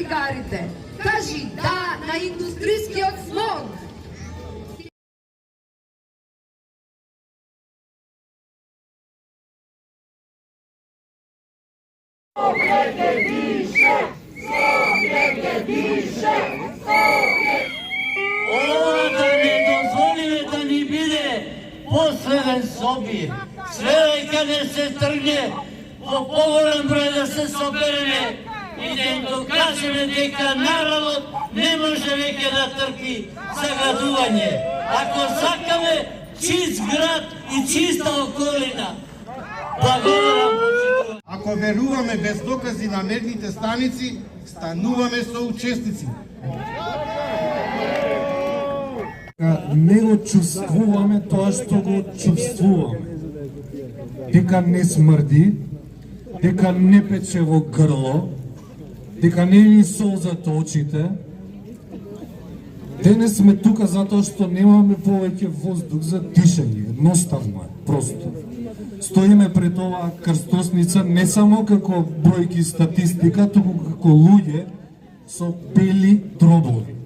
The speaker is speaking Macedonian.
цигарите. Кажи да на индустријскиот смог. Ова да не дозволиме да ни биде последен собир. Следејќа не се тргне, во поголем број да се собереме и да им докажеме дека народот не може веќе да трпи загадување. Ако сакаме чист град и чиста околина. Благодарам. Ако веруваме без докази на мерните станици, стануваме соучесници. Не го чувствуваме тоа што го чувствуваме. Дека не смрди, дека не пече во грло, дека не ни солзат очите. Денес сме тука затоа што немаме повеќе воздух за дишење. Едноставно е, просто. Стоиме пред оваа крстосница не само како бројки статистика, туку како луѓе со бели дробови.